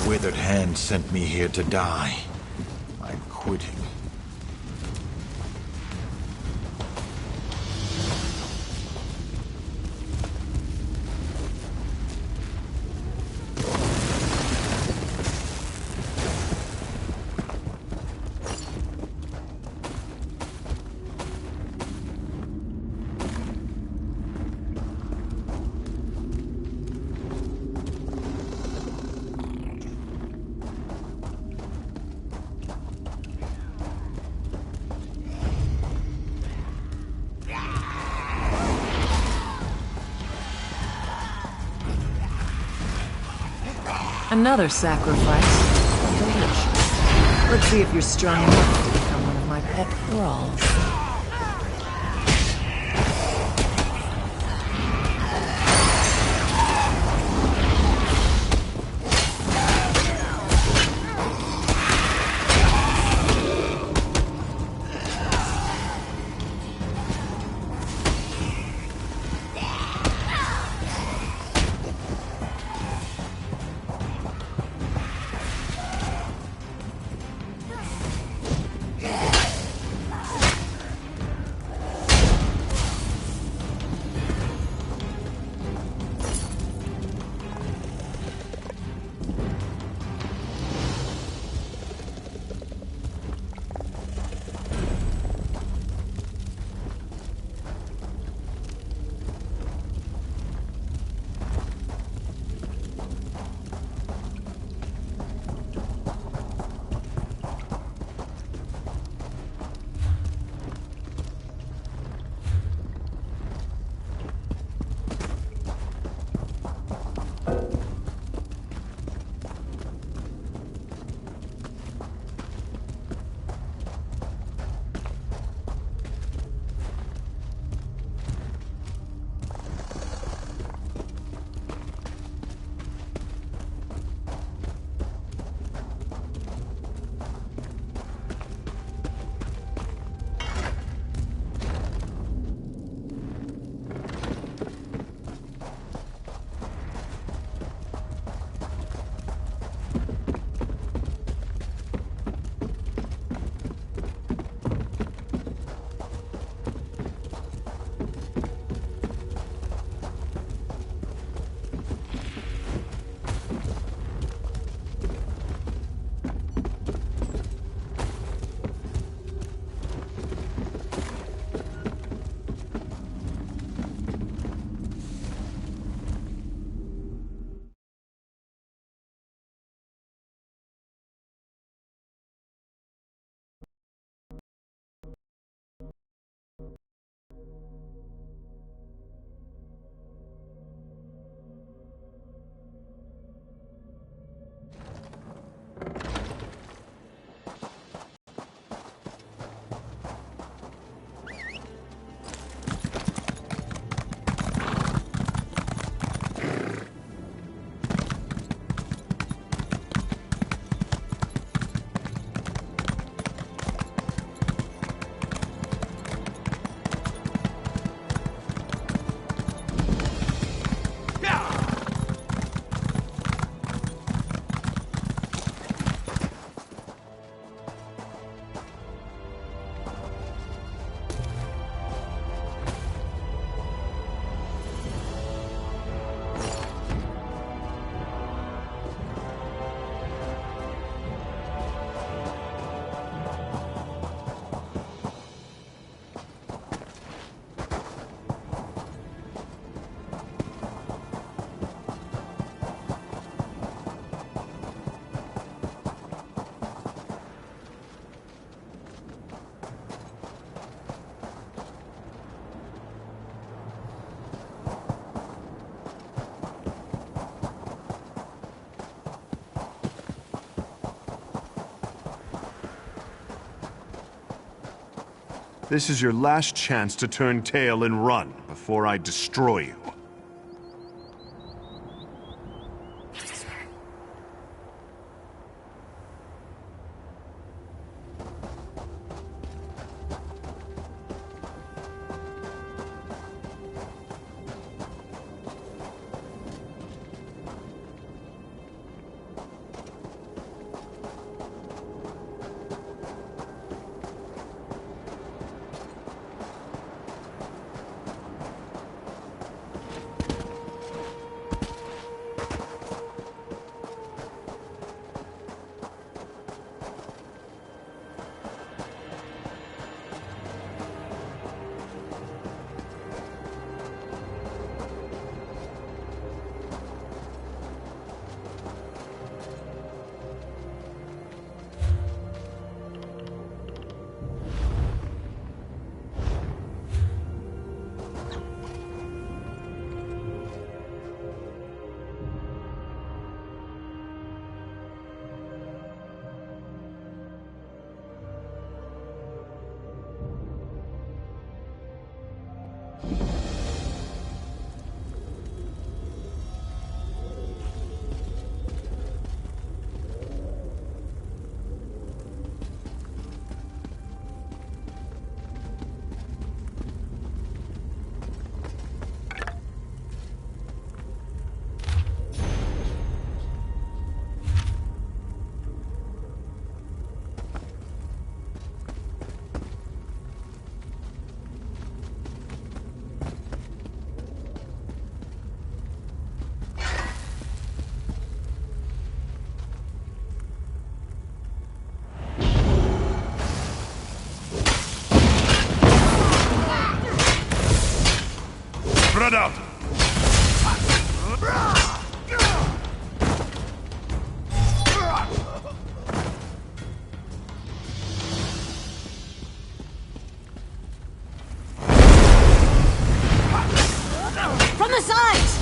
withered hand sent me here to die. I'm quitting. Another sacrifice. Delicious. Let's see if you're strong enough to become one of my pet thralls. This is your last chance to turn tail and run before I destroy you. Spread out! From the sides!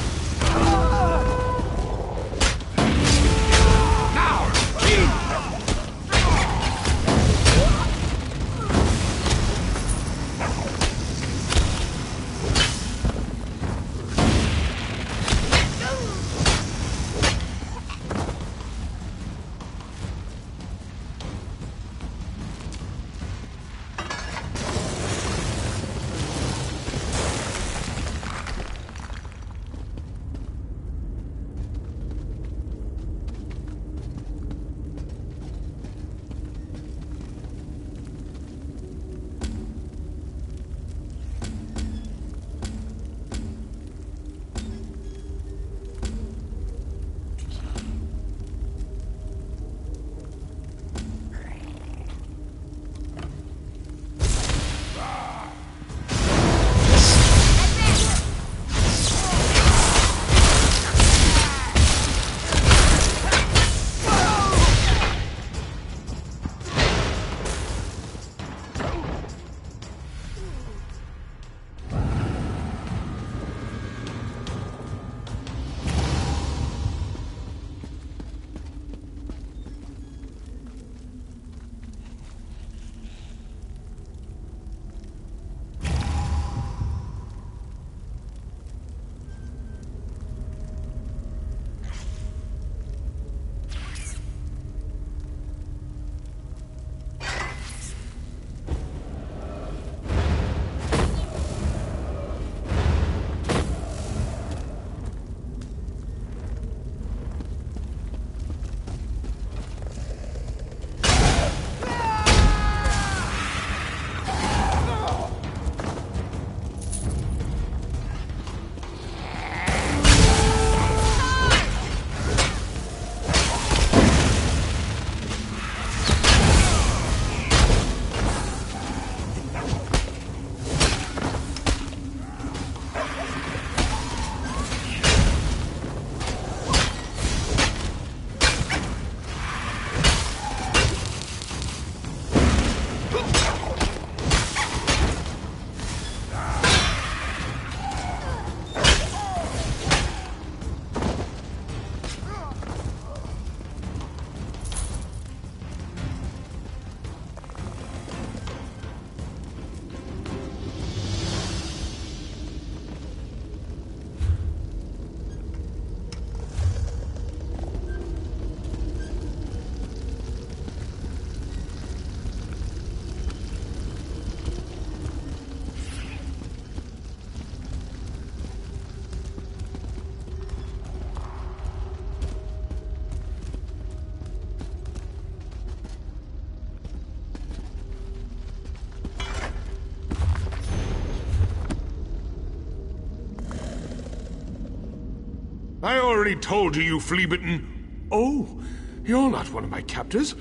I already told you, you flea-bitten. Oh, you're not one of my captors.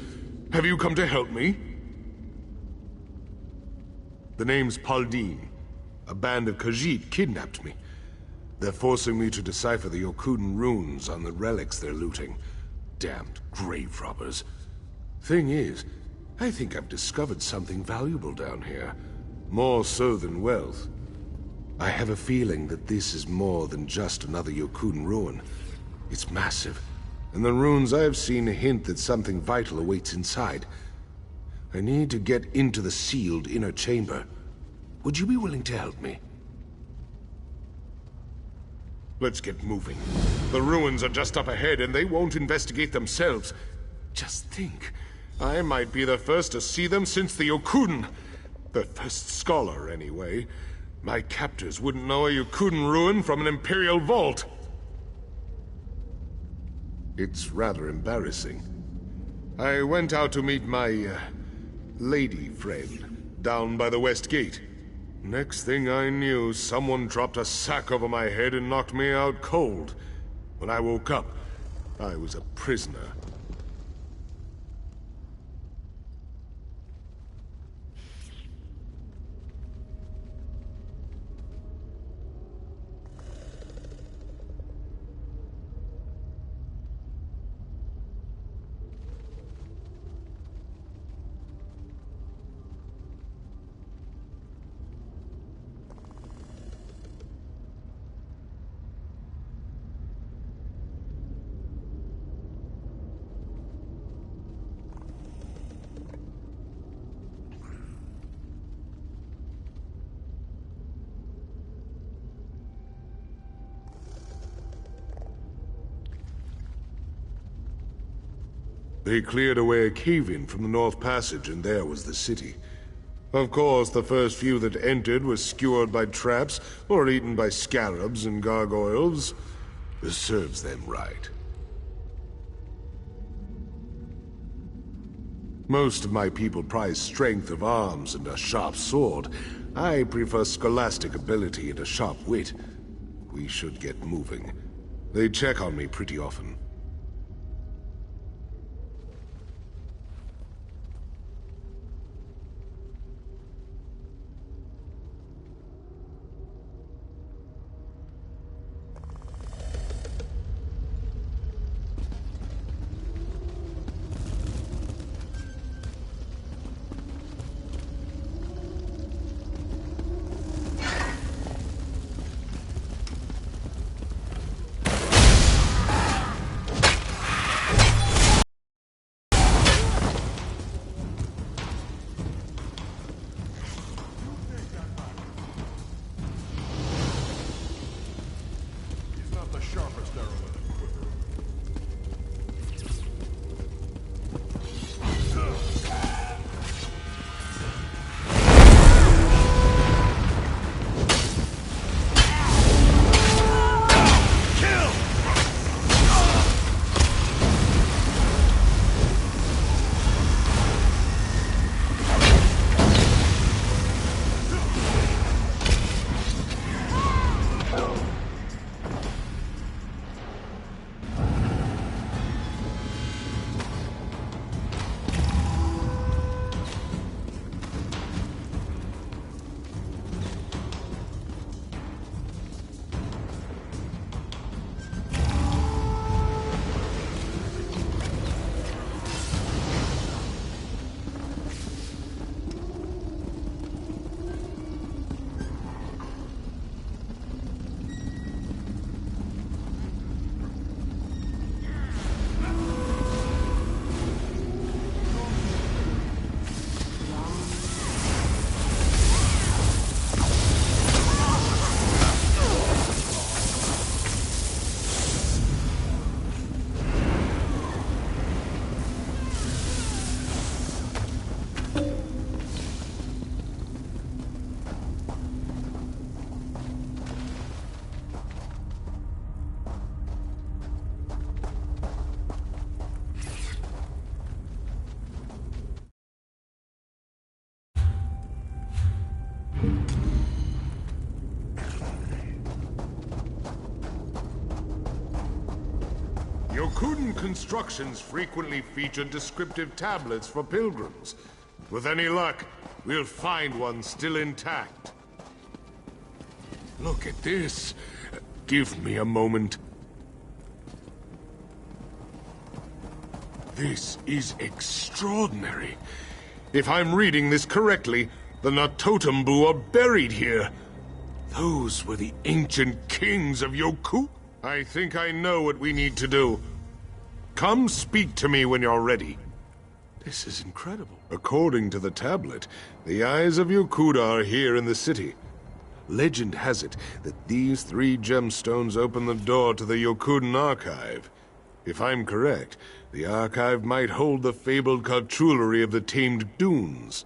Have you come to help me? The name's Paldine. A band of Khajiit kidnapped me. They're forcing me to decipher the Yokuden runes on the relics they're looting. Damned grave robbers. Thing is, I think I've discovered something valuable down here. More so than wealth. I have a feeling that this is more than just another Yokuden ruin. It's massive, and the runes I have seen hint that something vital awaits inside. I need to get into the sealed inner chamber. Would you be willing to help me? Let's get moving. The ruins are just up ahead, and they won't investigate themselves. Just think, I might be the first to see them since the Yokuden. The first scholar, anyway. My captors wouldn't know a Yokuden ruin from an Imperial vault. It's rather embarrassing. I went out to meet my, lady friend, down by the West Gate. Next thing I knew, someone dropped a sack over my head and knocked me out cold. When I woke up, I was a prisoner. They cleared away a cave-in from the North Passage, and there was the city. Of course, the first few that entered were skewered by traps or eaten by scarabs and gargoyles. This serves them right. Most of my people prize strength of arms and a sharp sword. I prefer scholastic ability and a sharp wit. We should get moving. They check on me pretty often. Yokuden constructions frequently feature descriptive tablets for pilgrims. With any luck, we'll find one still intact. Look at this. Give me a moment. This is extraordinary. If I'm reading this correctly, the Natotembu are buried here. Those were the ancient kings of Yokuden. I think I know what we need to do. Come speak to me when you're ready. This is incredible. According to the tablet, the eyes of Yokuden are here in the city. Legend has it that these 3 gemstones open the door to the Yokuden archive. If I'm correct, the archive might hold the fabled cartulary of the tamed dunes.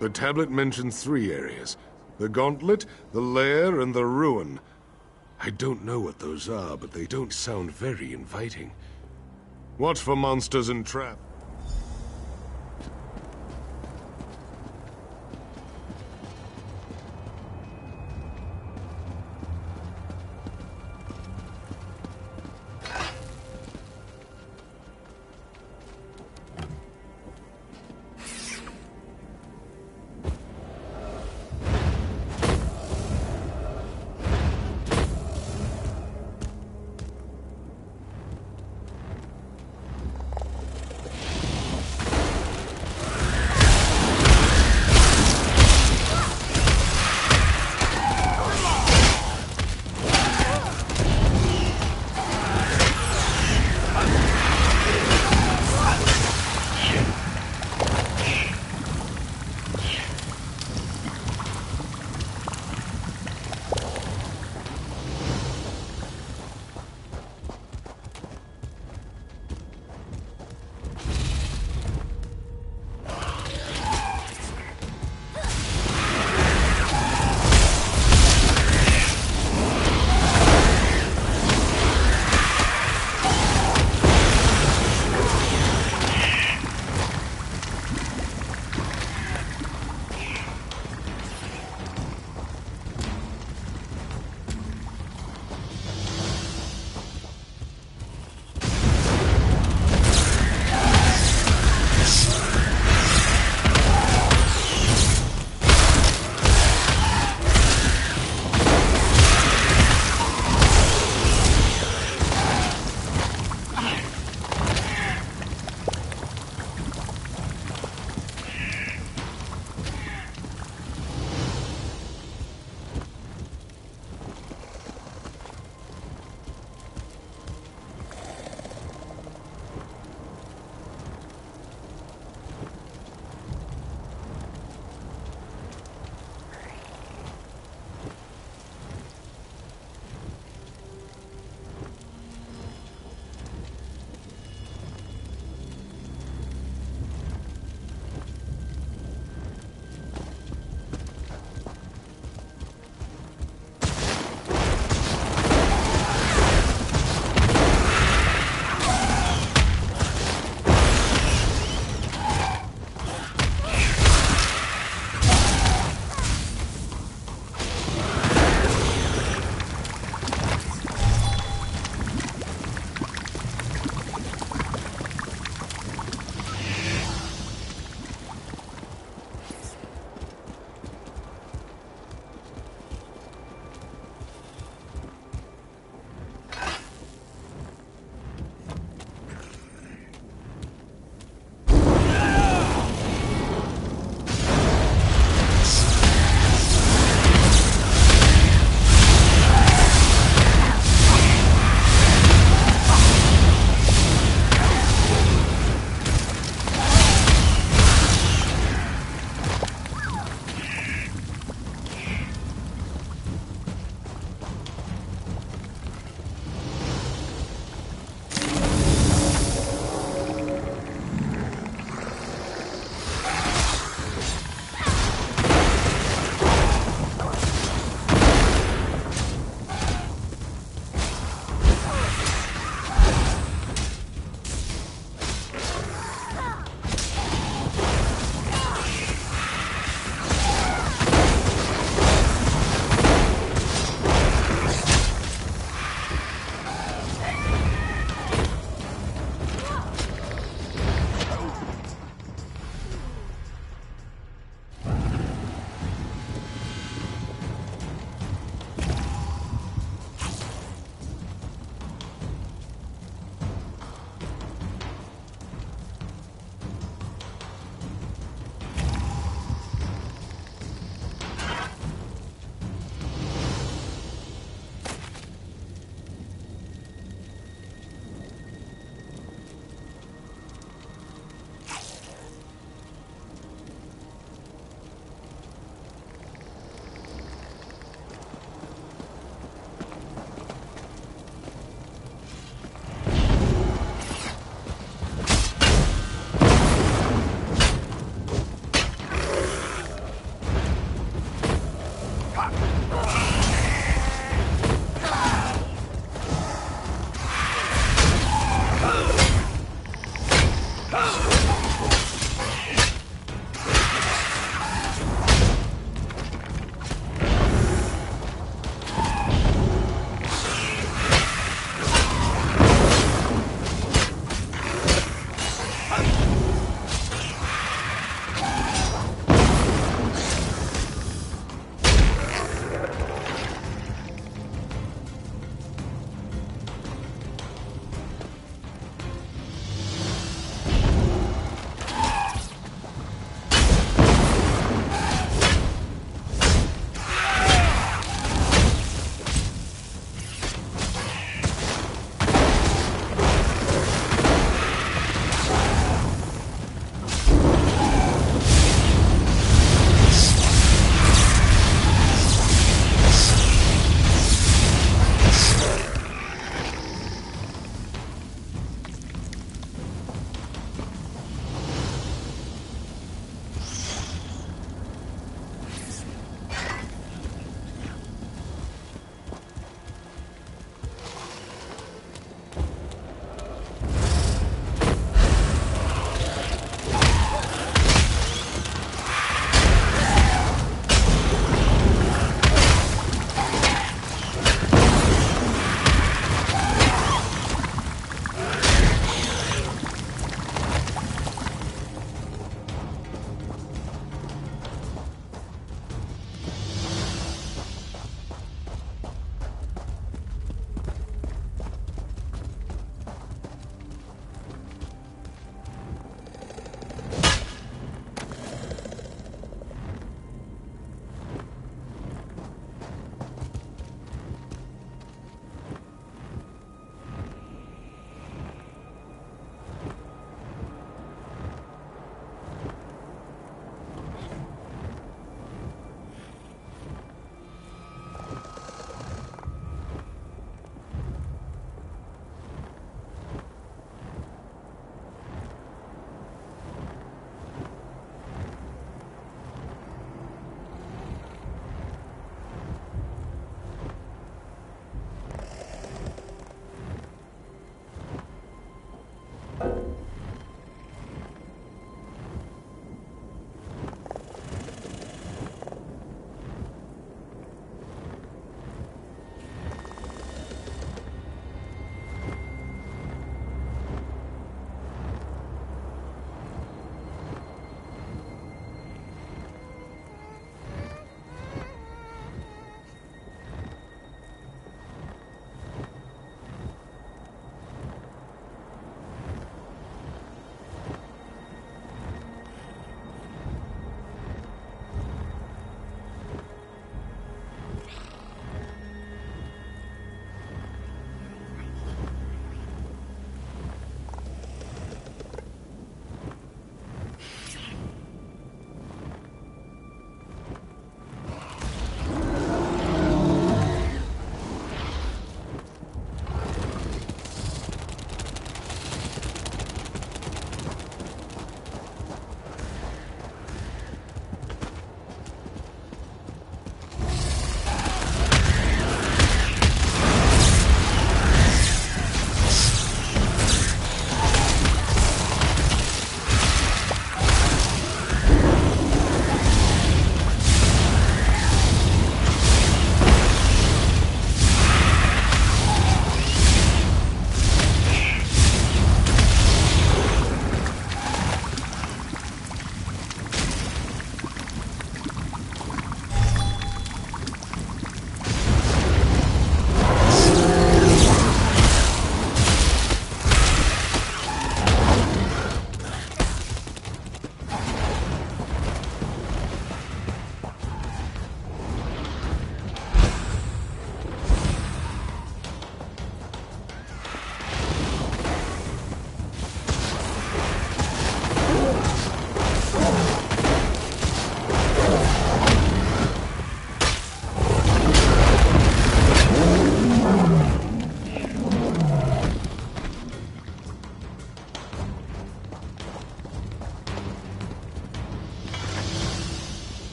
The tablet mentions 3 areas: the Gauntlet, the Lair, and the Ruin. I don't know what those are, but they don't sound very inviting. Watch for monsters and traps.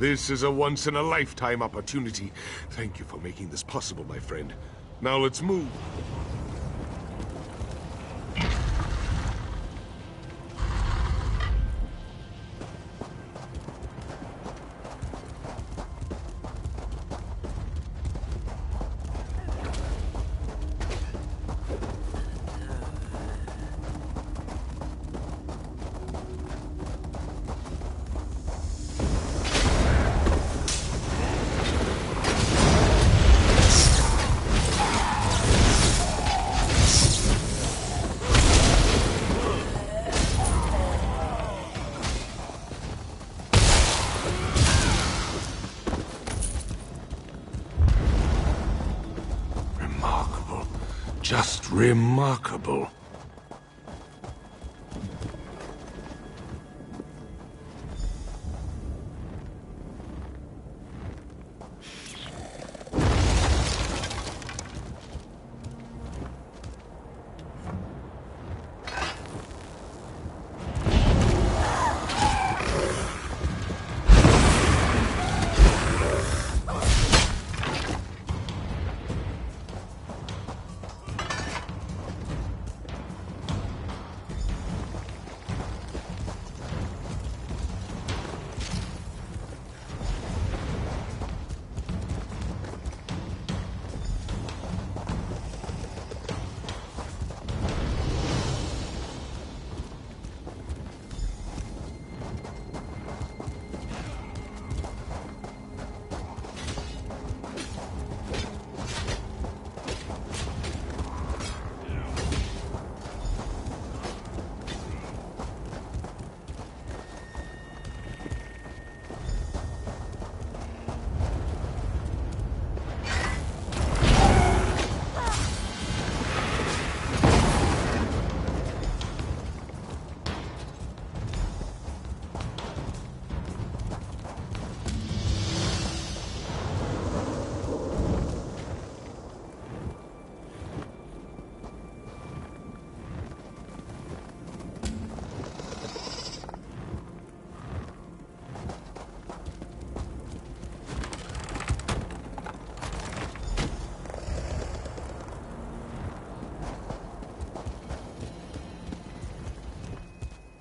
This is a once-in-a-lifetime opportunity. Thank you for making this possible, my friend. Now let's move. Just remarkable.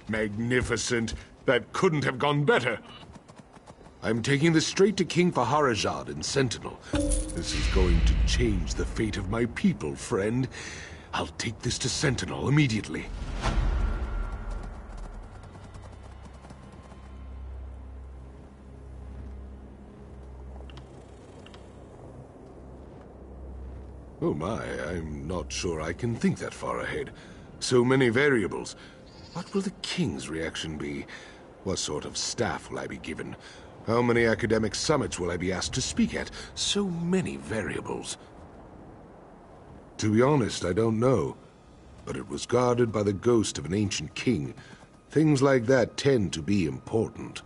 Magnificent. That couldn't have gone better. I'm taking this straight to King Faharajad in Sentinel. This is going to change the fate of my people, friend. I'll take this to Sentinel immediately. Oh my, I'm not sure I can think that far ahead. So many variables. What will the King's reaction be? What sort of staff will I be given? How many academic summits will I be asked to speak at? So many variables. To be honest, I don't know. But it was guarded by the ghost of an ancient king. Things like that tend to be important.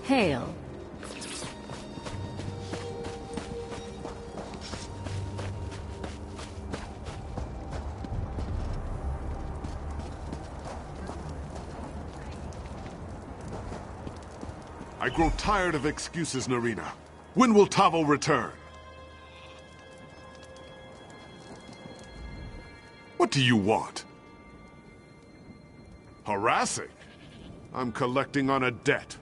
Hail. I grow tired of excuses, Narina. When will Tavo return? What do you want? Harassing? I'm collecting on a debt.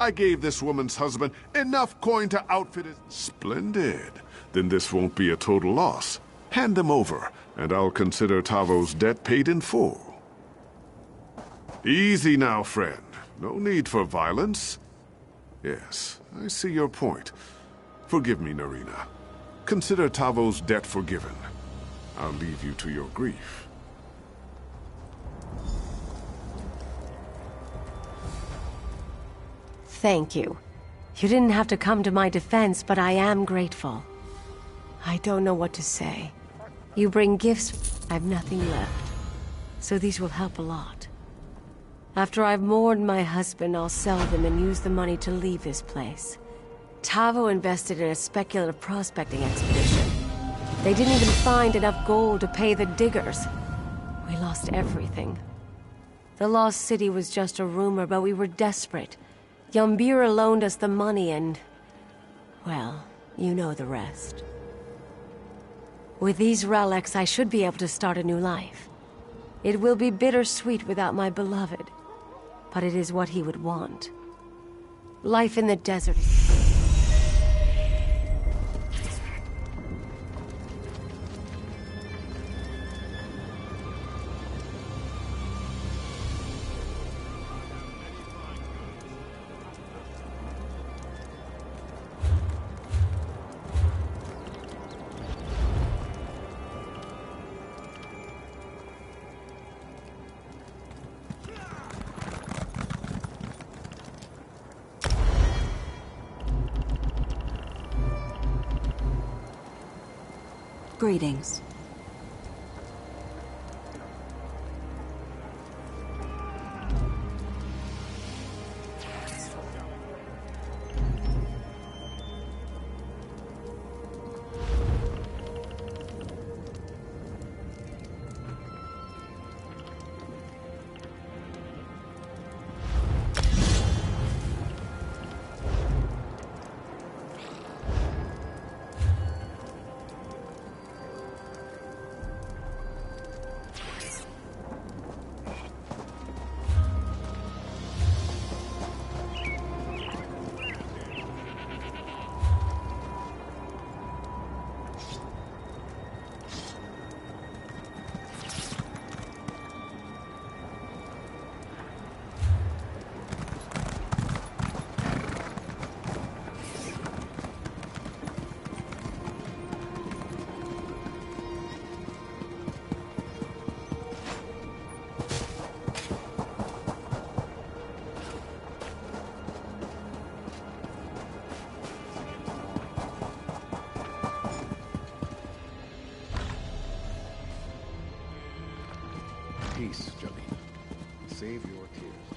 I gave this woman's husband enough coin to outfit it. Splendid. Then this won't be a total loss. Hand them over, and I'll consider Tavo's debt paid in full. Easy now, friend. No need for violence. Yes, I see your point. Forgive me, Narina. Consider Tavo's debt forgiven. I'll leave you to your grief. Thank you. You didn't have to come to my defense, but I am grateful. I don't know what to say. You bring gifts, I've nothing left. So these will help a lot. After I've mourned my husband, I'll sell them and use the money to leave this place. Tavo invested in a speculative prospecting expedition. They didn't even find enough gold to pay the diggers. We lost everything. The lost city was just a rumor, but we were desperate. Yambira loaned us the money and... well, you know the rest. With these relics, I should be able to start a new life. It will be bittersweet without my beloved, but it is what he would want. Life in the desert is... Greetings. Peace, Jalil. Save your tears.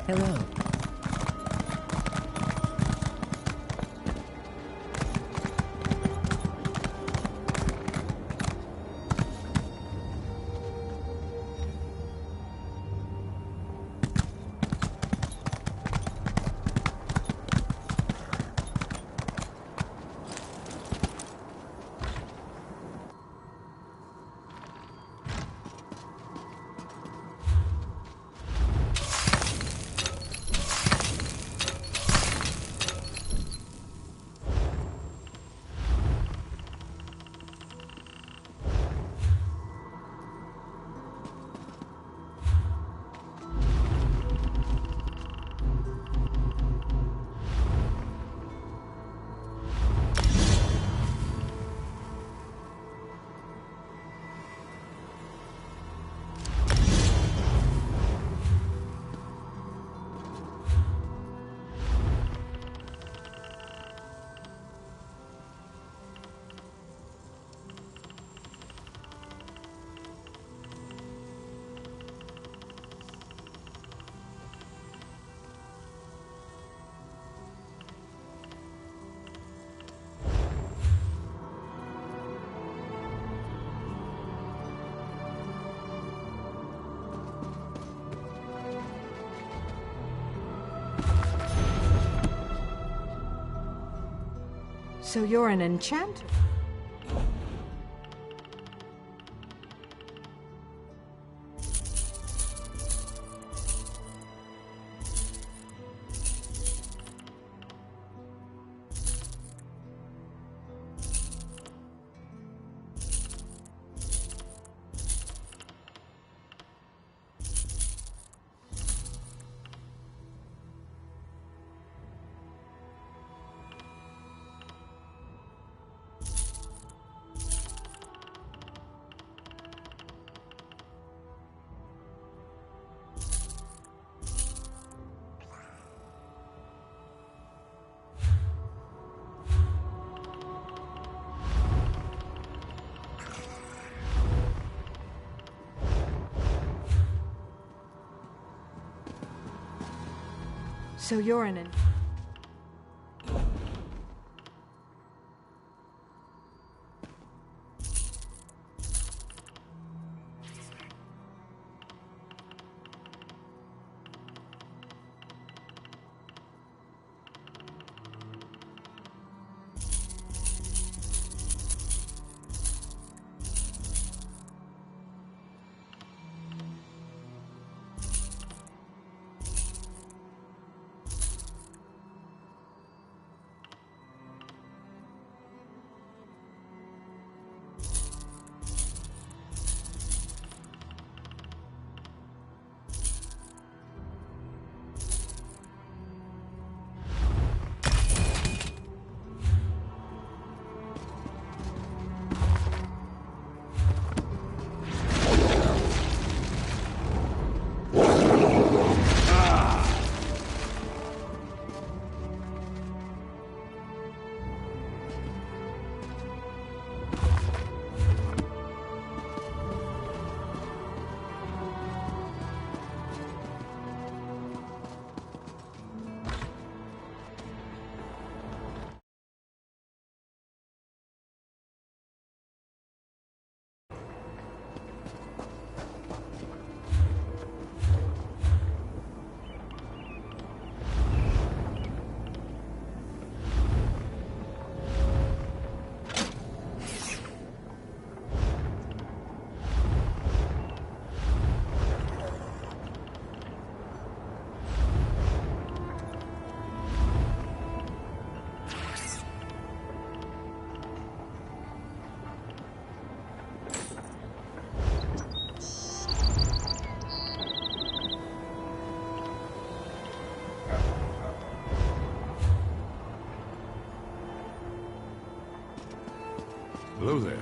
Hello. So you're an enchanter? So you're an Hello there.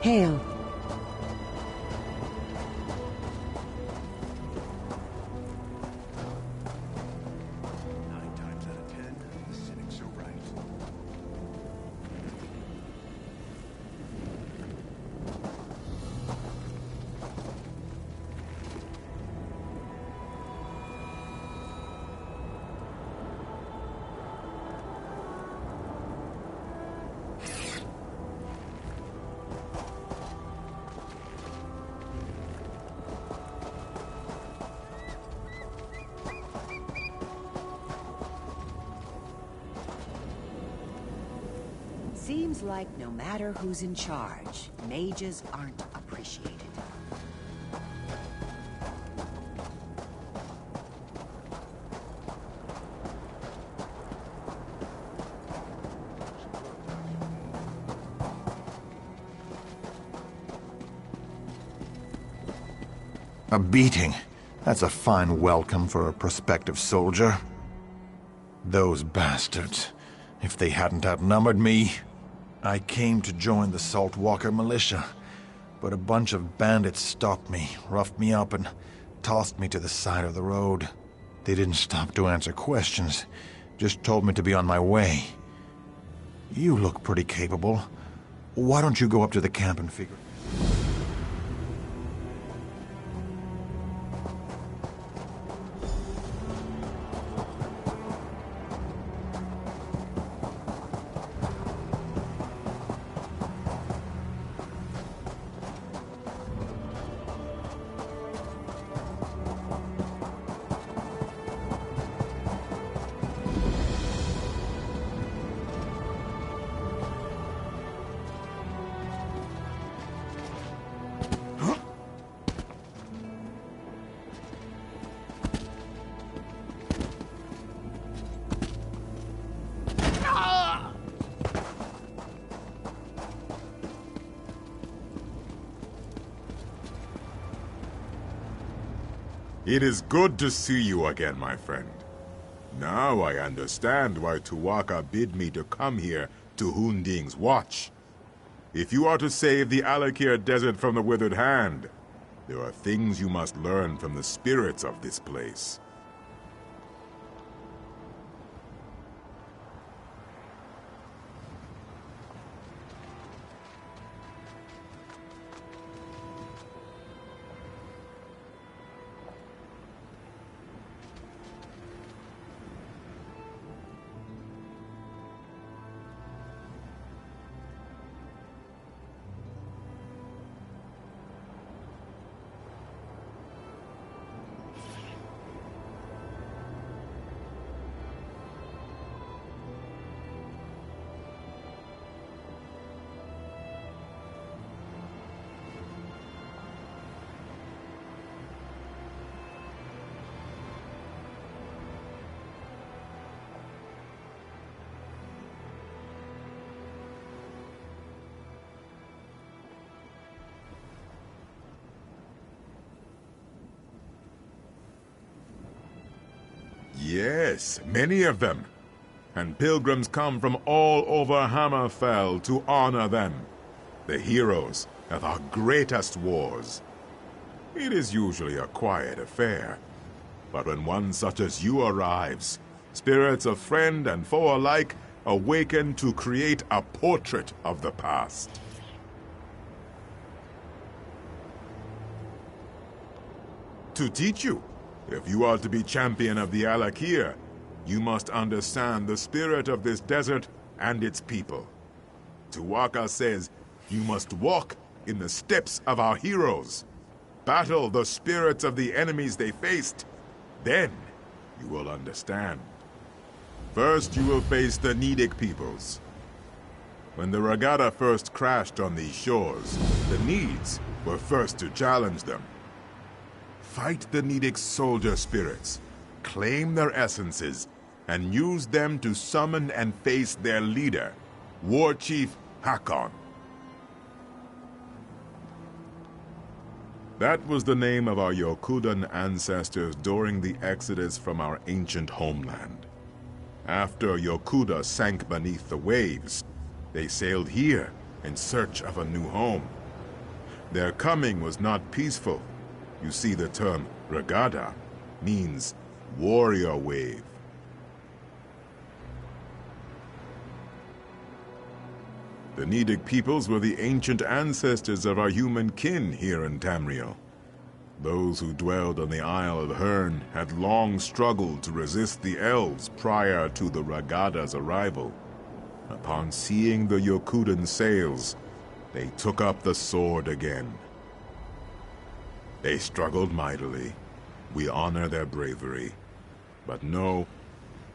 Hail. Seems like no matter who's in charge, mages aren't appreciated. A beating. That's a fine welcome for a prospective soldier. Those bastards. If they hadn't outnumbered me, I came to join the Saltwalker militia, but a bunch of bandits stopped me, roughed me up, and tossed me to the side of the road. They didn't stop to answer questions, just told me to be on my way. You look pretty capable. Why don't you go up to the camp and figure... It is good to see you again, my friend. Now I understand why Tuwaka bid me to come here to Hunding's watch. If you are to save the Alakir Desert from the Withered Hand, there are things you must learn from the spirits of this place. Yes, many of them. And pilgrims come from all over Hammerfell to honor them, the heroes of our greatest wars. It is usually a quiet affair, but when one such as you arrives, spirits of friend and foe alike awaken to create a portrait of the past. To teach you, if you are to be champion of the Alakir, you must understand the spirit of this desert and its people. Tuwaka says you must walk in the steps of our heroes, battle the spirits of the enemies they faced. Then you will understand. First, you will face the Nidic peoples. When the Regatta first crashed on these shores, the Needs were first to challenge them. Fight the Nidic soldier spirits, claim their essences, and use them to summon and face their leader, War Chief Hakon. That was the name of our Yokudan ancestors during the exodus from our ancient homeland. After Yokuda sank beneath the waves, they sailed here in search of a new home. Their coming was not peaceful. You see, the term Regada means warrior wave. The Nedic peoples were the ancient ancestors of our human kin here in Tamriel. Those who dwelled on the Isle of Hern had long struggled to resist the elves prior to the Regada's arrival. Upon seeing the Yokudan sails, they took up the sword again. They struggled mightily. We honor their bravery. But no,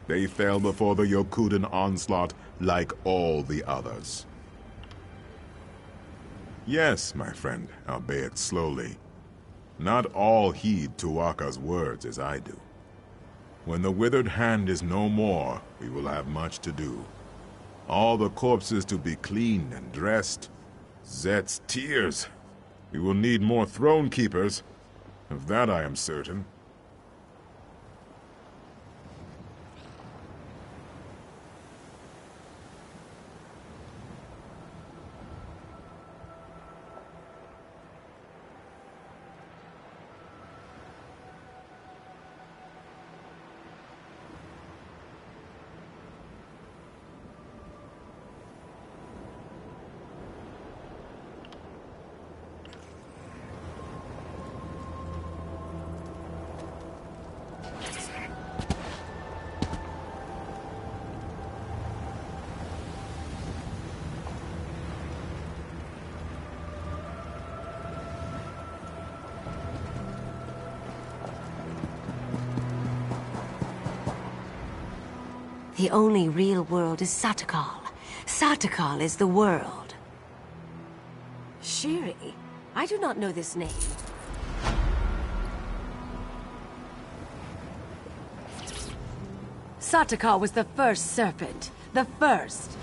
they fell before the Yokudan onslaught like all the others. Yes, my friend, albeit slowly. Not all heed Tuaka's words as I do. When the withered hand is no more, we will have much to do. All the corpses to be cleaned and dressed. Zet's tears. We will need more throne keepers. Of that I am certain. The only real world is Satakal. Satakal is the world. Shiri? I do not know this name. Satakal was the first serpent. The first.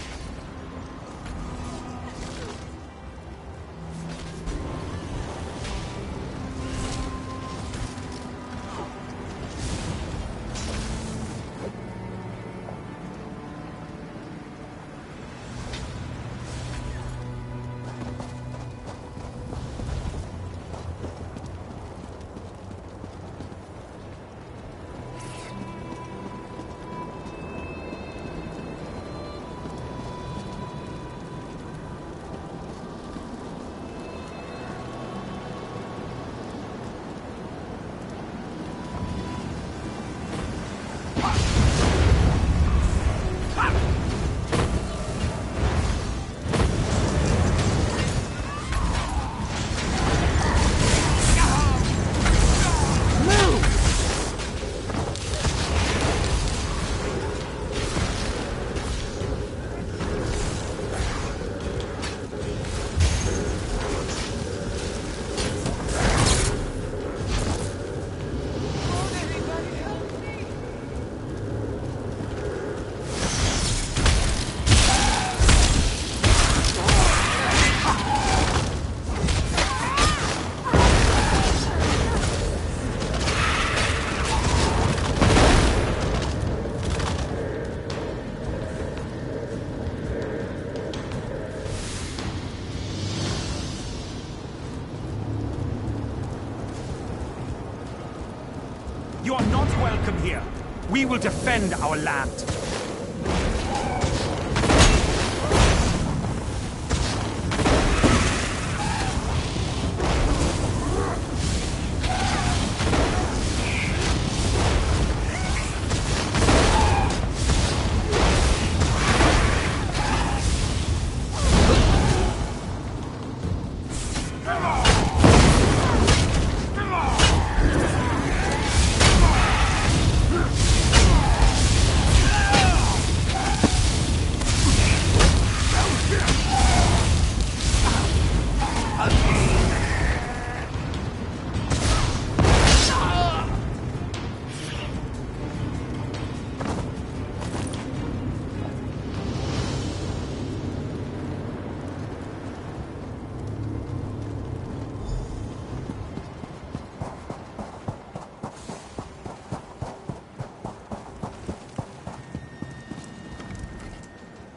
You are not welcome here. We will defend our land.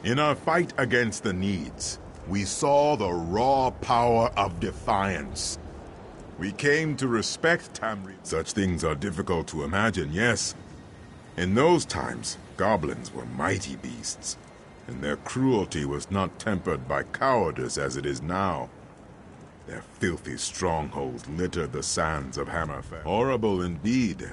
In our fight against the Needs, we saw the raw power of defiance. We came to respect Tamriel. Such things are difficult to imagine, yes. In those times, goblins were mighty beasts, and their cruelty was not tempered by cowardice as it is now. Their filthy strongholds littered the sands of Hammerfell. Horrible indeed.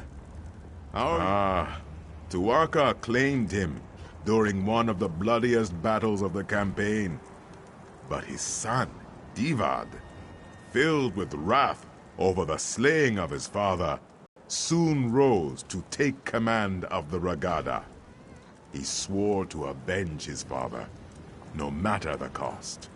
Tuatha claimed him during one of the bloodiest battles of the campaign. But his son, Divad, filled with wrath over the slaying of his father, soon rose to take command of the Regada. He swore to avenge his father, no matter the cost.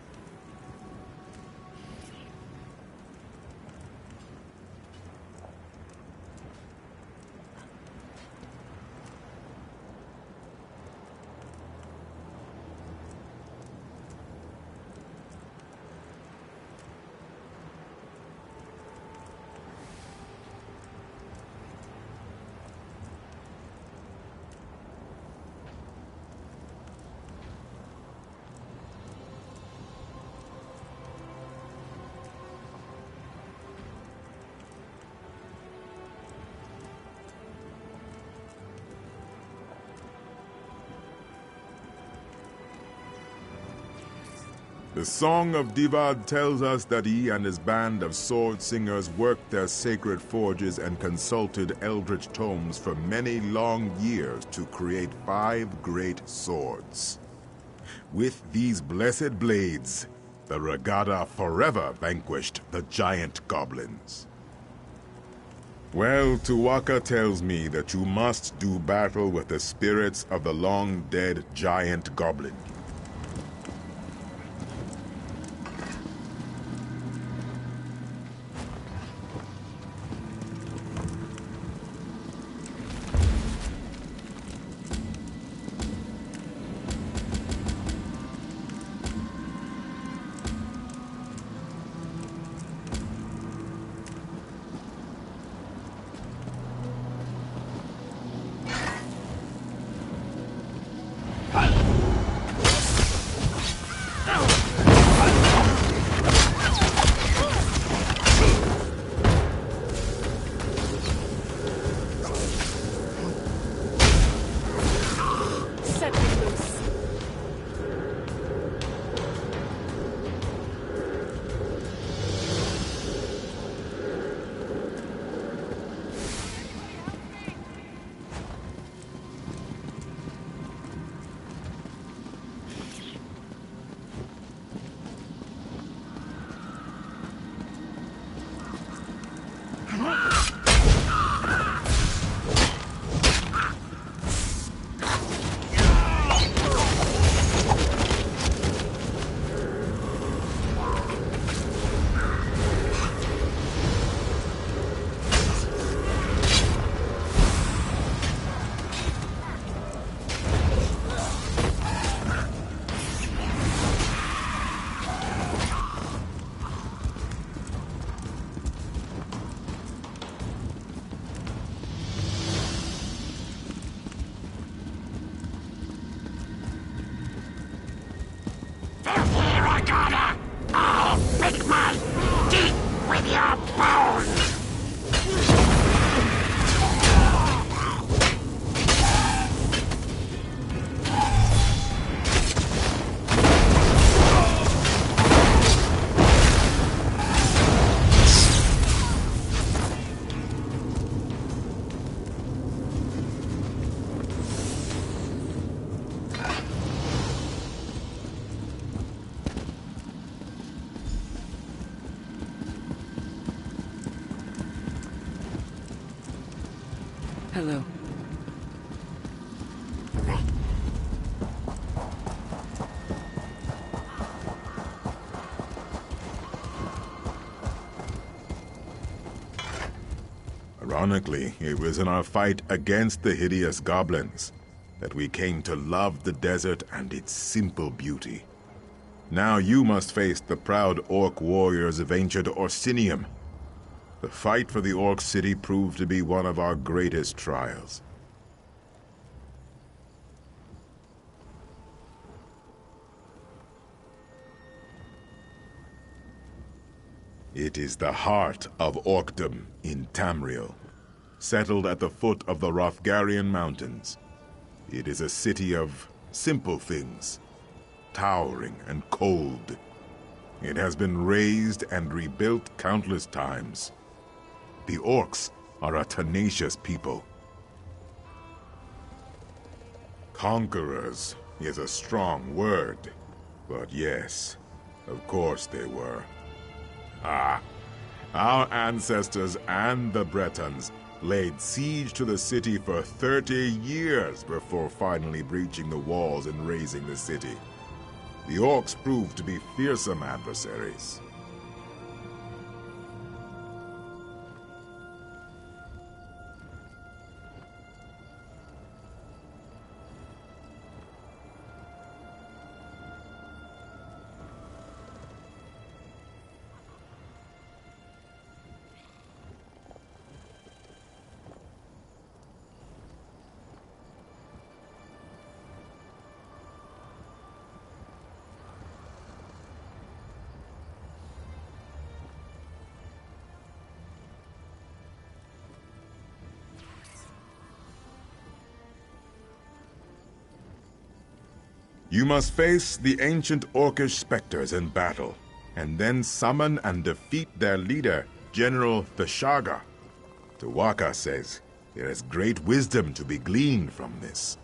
The Song of Divad tells us that he and his band of sword singers worked their sacred forges and consulted eldritch tomes for many long years to create 5 great swords. With these blessed blades, the Regada forever vanquished the giant goblins. Well, Tuatha tells me that you must do battle with the spirits of the long-dead giant goblin. Hello. Ironically, it was in our fight against the hideous goblins that we came to love the desert and its simple beauty. Now you must face the proud orc warriors of ancient Orsinium. The fight for the orc city proved to be one of our greatest trials. It is the heart of Orkdom in Tamriel, settled at the foot of the Hrothgarian Mountains. It is a city of simple things, towering and cold. It has been razed and rebuilt countless times. The orcs are a tenacious people. Conquerors is a strong word, but yes, of course they were. Our ancestors and the Bretons laid siege to the city for 30 years before finally breaching the walls and razing the city. The orcs proved to be fearsome adversaries. You must face the ancient orcish specters in battle, and then summon and defeat their leader, General Theshaga. Tuwaka says there is great wisdom to be gleaned from this.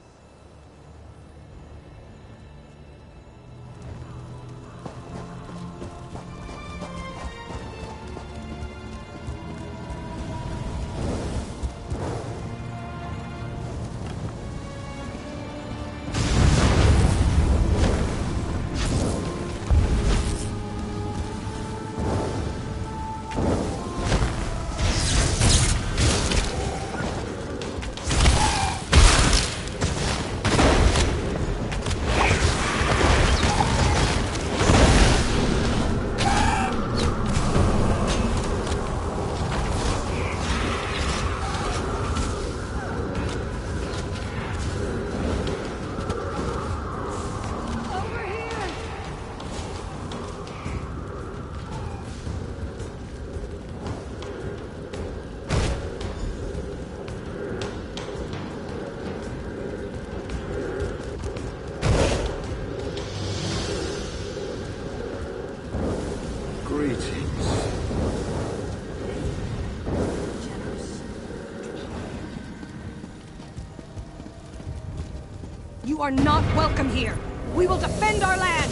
You are not welcome here. We will defend our land.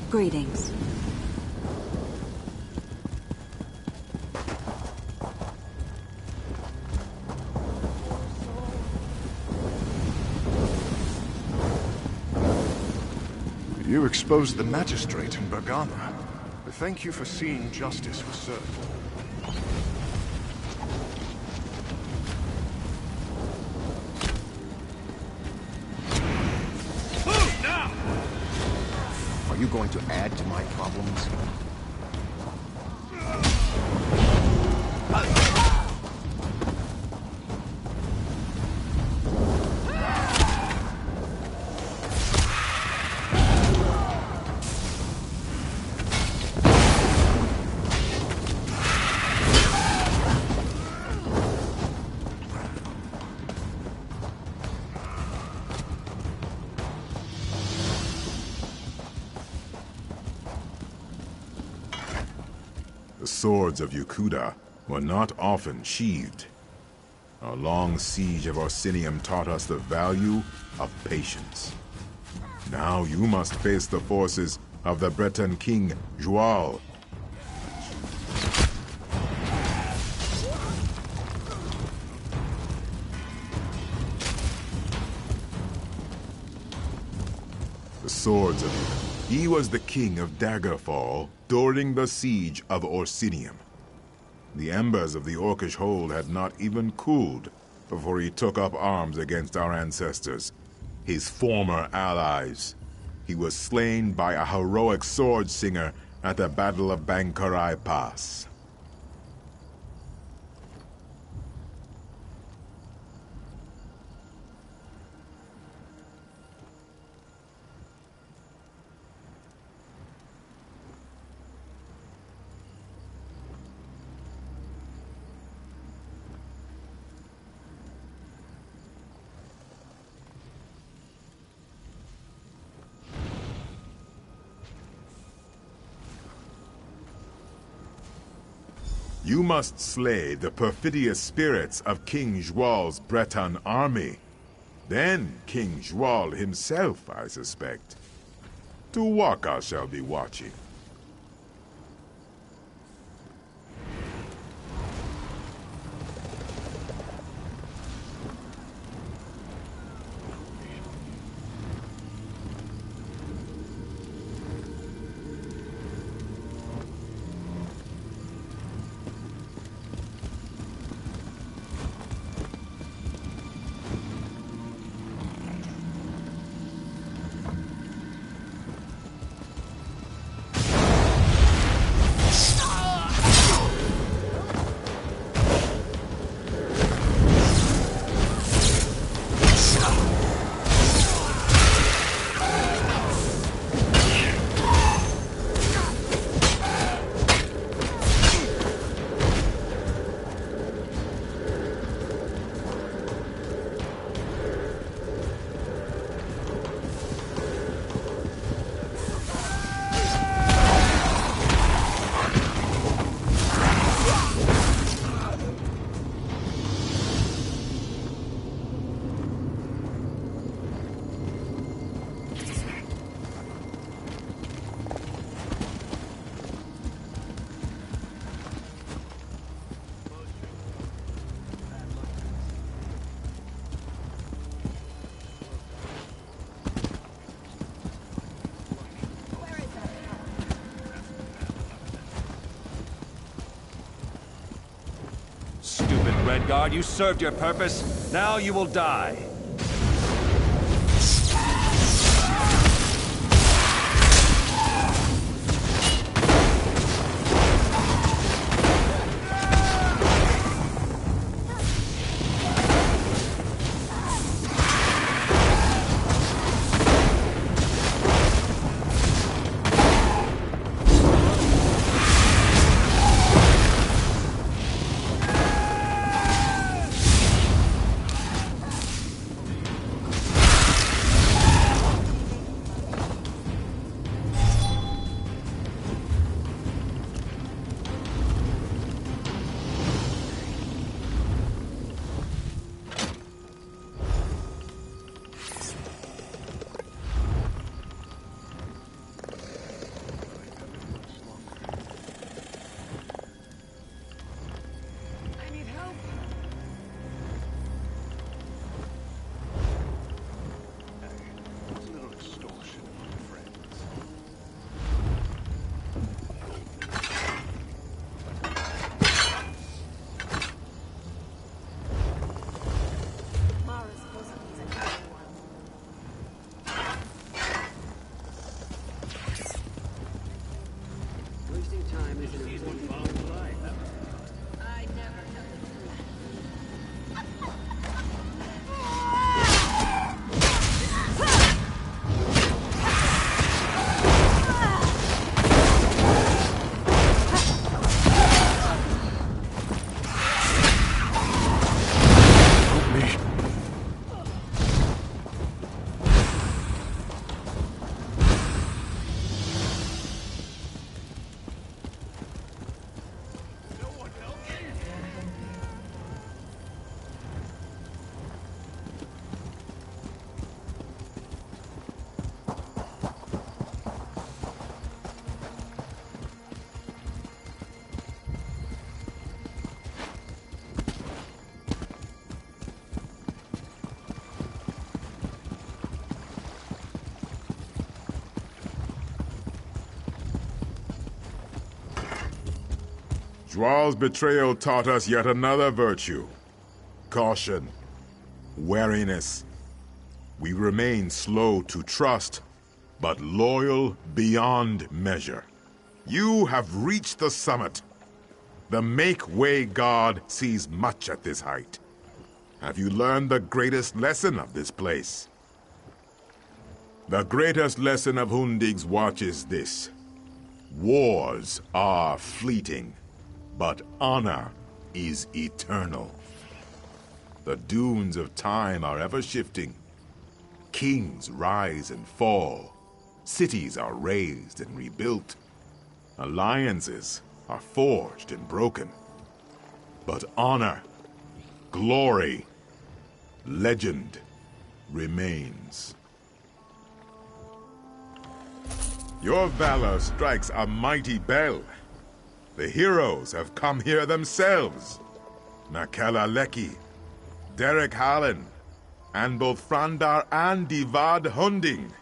Greetings. You exposed the magistrate in Bergana. Thank you for seeing justice was served. Move now! Are you going to add to my problems? The swords of Yukuda were not often sheathed. Our long siege of Orsinium taught us the value of patience. Now you must face the forces of the Breton king, Joal. the swords of him. He was the king of Daggerfall during the siege of Orsinium. The embers of the Orcish hold had not even cooled before he took up arms against our ancestors, his former allies. He was slain by a heroic sword singer at the Battle of Bankarai Pass. You must slay the perfidious spirits of King Jwal's Breton army. Then King Jwal himself, I suspect. Tuwaka shall be watching. Redguard, you served your purpose. Now you will die. Dwal's betrayal taught us yet another virtue. Caution. Wariness. We remain slow to trust, but loyal beyond measure. You have reached the summit. The Make-Way God sees much at this height. Have you learned the greatest lesson of this place? The greatest lesson of Hundig's watch is this. Wars are fleeting, but honor is eternal. The dunes of time are ever shifting. Kings rise and fall. Cities are raised and rebuilt. Alliances are forged and broken. But honor, glory, legend remains. Your valor strikes a mighty bell. The heroes have come here themselves. Nakela Leki, Derek Hallen, and both Frandar and Divad Hunding.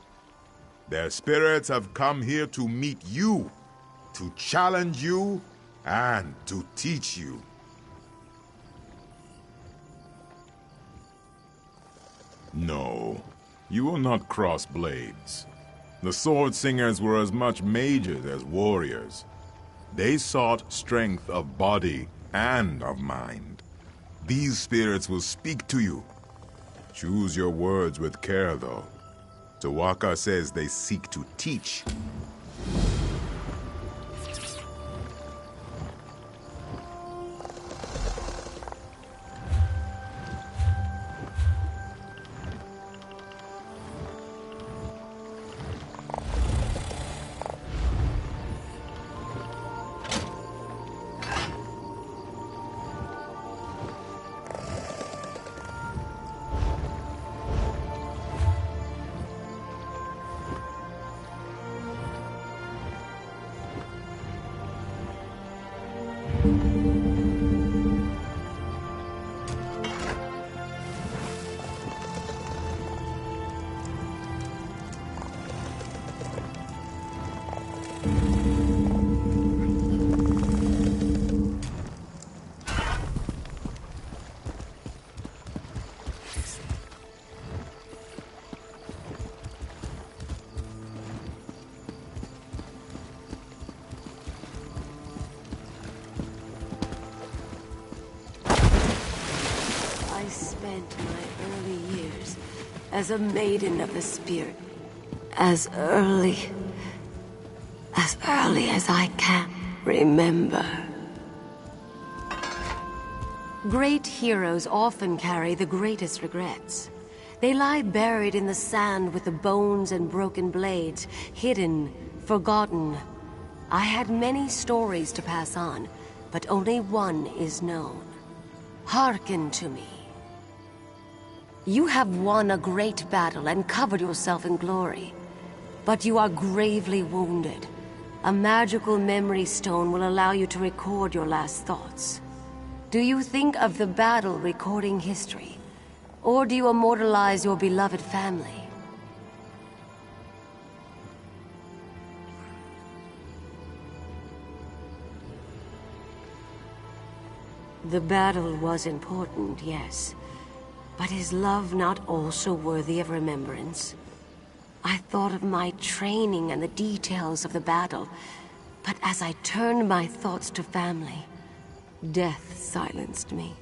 Their spirits have come here to meet you, to challenge you, and to teach you. No, you will not cross blades. The Sword Singers were as much mages as warriors. They sought strength of body and of mind. These spirits will speak to you. Choose your words with care, though. Tawaka says they seek to teach. I spent my early years as a maiden of the spirit, as early as I can remember. Great heroes often carry the greatest regrets. They lie buried in the sand with the bones and broken blades, hidden, forgotten. I had many stories to pass on, but only one is known. Hearken to me. You have won a great battle and covered yourself in glory, but you are gravely wounded. A magical memory stone will allow you to record your last thoughts. Do you think of the battle recording history, or do you immortalize your beloved family? The battle was important, yes. But is love not also worthy of remembrance? I thought of my training and the details of the battle, but as I turned my thoughts to family, death silenced me.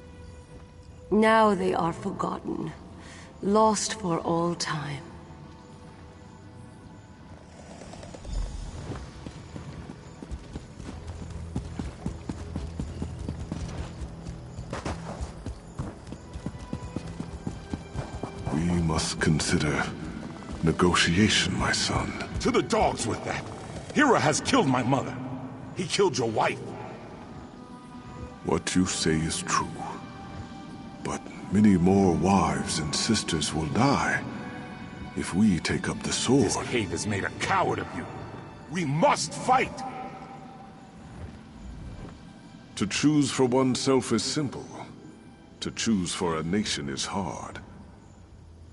Now they are forgotten, lost for all time. We must consider negotiation, my son. To the dogs with that! Hira has killed my mother. He killed your wife. What you say is true. But many more wives and sisters will die if we take up the sword. This hate has made a coward of you. We must fight! To choose for oneself is simple. To choose for a nation is hard.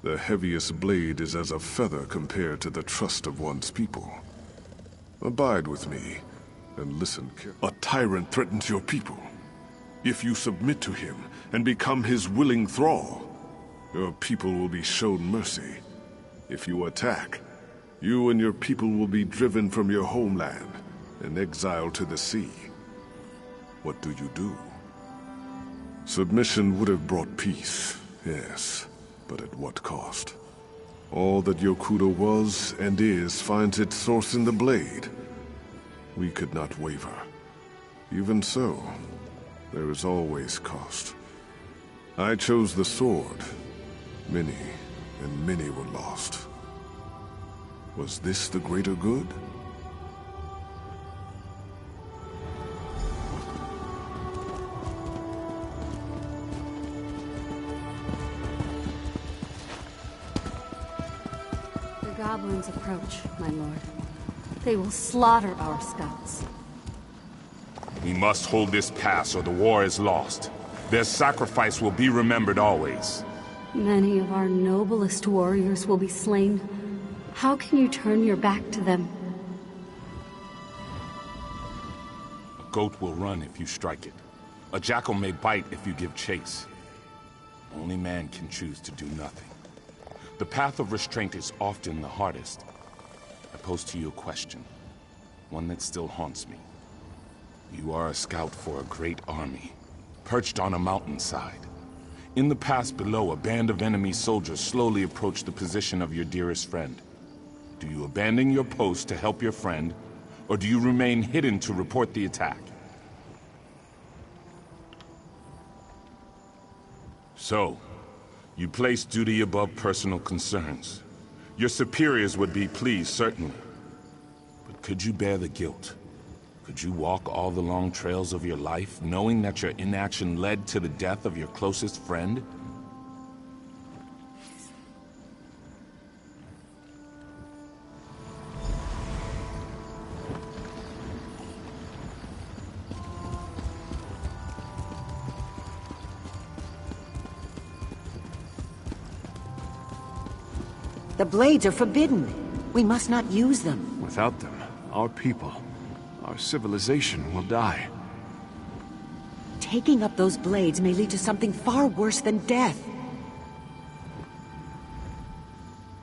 The heaviest blade is as a feather compared to the trust of one's people. Abide with me, and listen carefully. A tyrant threatens your people. If you submit to him and become his willing thrall, your people will be shown mercy. If you attack, you and your people will be driven from your homeland and exiled to the sea. What do? Submission would have brought peace, yes, but at what cost? All that Yokuda was and is finds its source in the blade. We could not waver. Even so, there is always cost. I chose the sword. Many and many were lost. Was this the greater good? The goblins approach, my lord. They will slaughter our scouts. We must hold this pass or the war is lost. Their sacrifice will be remembered always. Many of our noblest warriors will be slain. How can you turn your back to them? A goat will run if you strike it. A jackal may bite if you give chase. Only man can choose to do nothing. The path of restraint is often the hardest. I pose to you a question, one that still haunts me. You are a scout for a great army, perched on a mountainside. In the pass below, a band of enemy soldiers slowly approach the position of your dearest friend. Do you abandon your post to help your friend, or do you remain hidden to report the attack? So, you place duty above personal concerns. Your superiors would be pleased, certainly. But could you bear the guilt? Could you walk all the long trails of your life, knowing that your inaction led to the death of your closest friend? The blades are forbidden. We must not use them. Without them, our people, our civilization will die. Taking up those blades may lead to something far worse than death.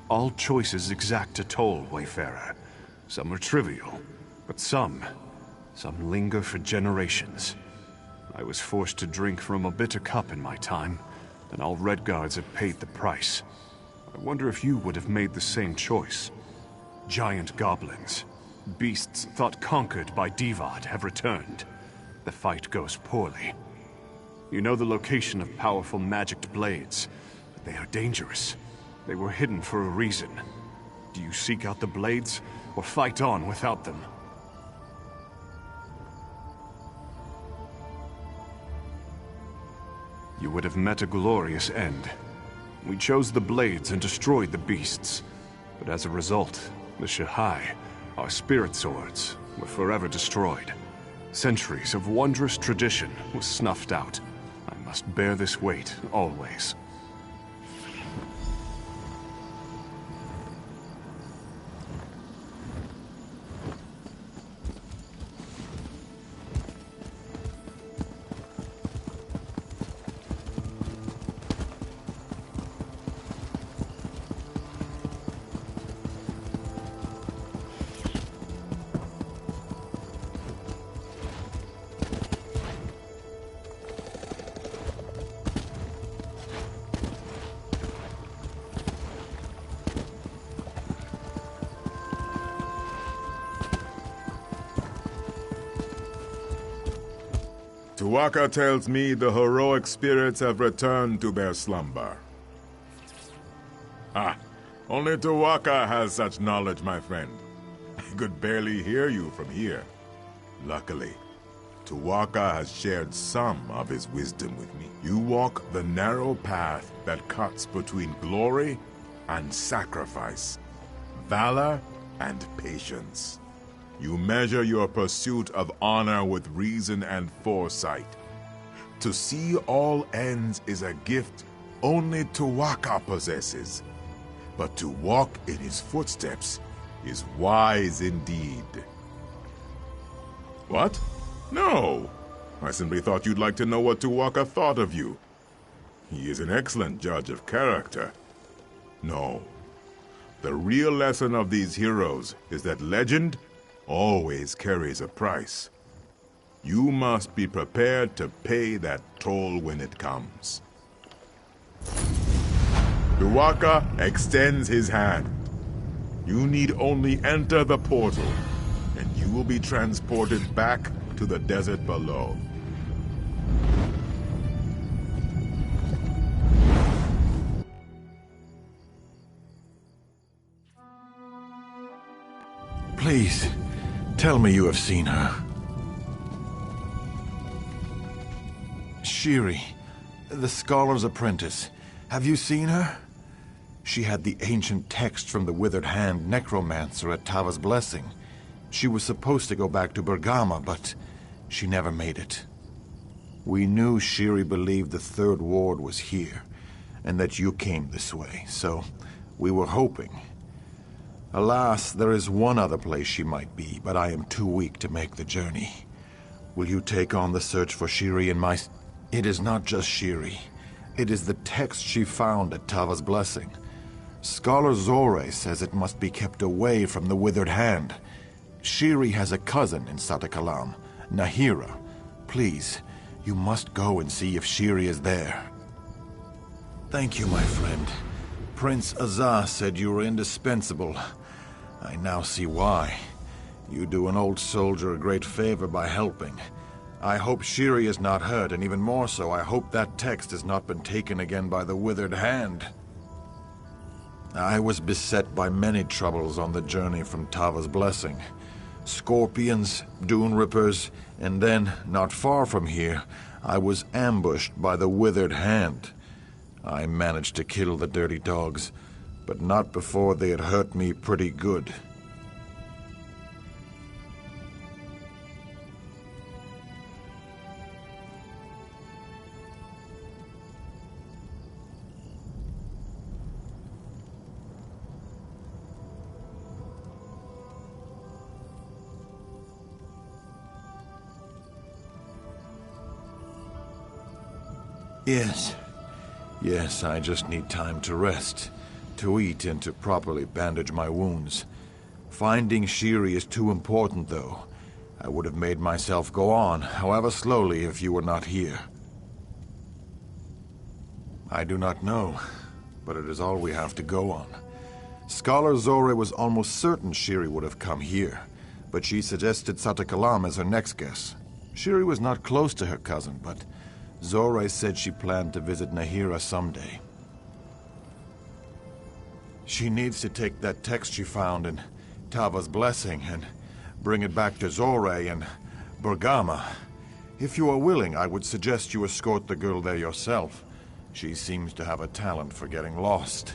All choices exact a toll, Wayfarer. Some are trivial, but some linger for generations. I was forced to drink from a bitter cup in my time, and all Redguards have paid the price. I wonder if you would have made the same choice. Giant goblins, beasts thought conquered by Devad, have returned. The fight goes poorly. You know the location of powerful magicked blades, but they are dangerous. They were hidden for a reason. Do you seek out the blades, or fight on without them? You would have met a glorious end. We chose the blades and destroyed the beasts. But as a result, the Shahai, our spirit swords, were forever destroyed. Centuries of wondrous tradition was snuffed out. I must bear this weight, always. Tuwaka tells me the heroic spirits have returned to their slumber. Only Tuwaka has such knowledge, my friend. I could barely hear you from here. Luckily, Tuwaka has shared some of his wisdom with me. You walk the narrow path that cuts between glory and sacrifice, valor and patience. You measure your pursuit of honor with reason and foresight. To see all ends is a gift only Tuwaka possesses. But to walk in his footsteps is wise indeed. What? No. I simply thought you'd like to know what Tuwaka thought of you. He is an excellent judge of character. No. The real lesson of these heroes is that legend always carries a price. You must be prepared to pay that toll when it comes. Tuwaka extends his hand. You need only enter the portal, and you will be transported back to the desert below. Please, tell me you have seen her. Shiri, the scholar's apprentice. Have you seen her? She had the ancient text from the Withered Hand necromancer at Tava's Blessing. She was supposed to go back to Bergama, but she never made it. We knew Shiri believed the Third Ward was here, and that you came this way, so we were hoping. Alas, there is one other place she might be, but I am too weak to make the journey. Will you take on the search for Shiri and my... It is not just Shiri. It is the text she found at Tava's Blessing. Scholar Zore says it must be kept away from the Withered Hand. Shiri has a cousin in Satakalam, Nahira. Please, you must go and see if Shiri is there. Thank you, my friend. Prince Azah said you were indispensable. I now see why. You do an old soldier a great favor by helping. I hope Shiri is not hurt, and even more so, I hope that text has not been taken again by the Withered Hand. I was beset by many troubles on the journey from Tava's Blessing. Scorpions, Dune Rippers, and then, not far from here, I was ambushed by the Withered Hand. I managed to kill the dirty dogs, but not before they had hurt me pretty good. Yes, I just need time to rest, to eat, and to properly bandage my wounds. Finding Shiri is too important, though. I would have made myself go on, however slowly, if you were not here. I do not know, but it is all we have to go on. Scholar Zore was almost certain Shiri would have come here, but she suggested Satakalam as her next guess. Shiri was not close to her cousin, but Zore said she planned to visit Nahira someday. She needs to take that text she found in Tava's Blessing and bring it back to Zore and Bergama. If you are willing, I would suggest you escort the girl there yourself. She seems to have a talent for getting lost.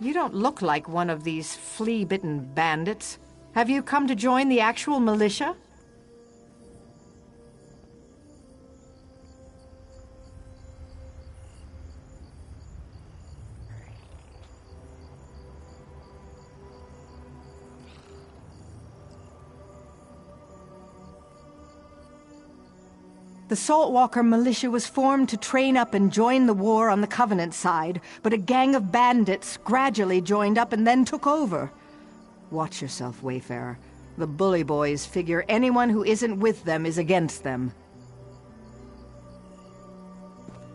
You don't look like one of these flea-bitten bandits. Have you come to join the actual militia? The Saltwalker militia was formed to train up and join the war on the Covenant side, but a gang of bandits gradually joined up and then took over. Watch yourself, Wayfarer. The bully boys figure anyone who isn't with them is against them.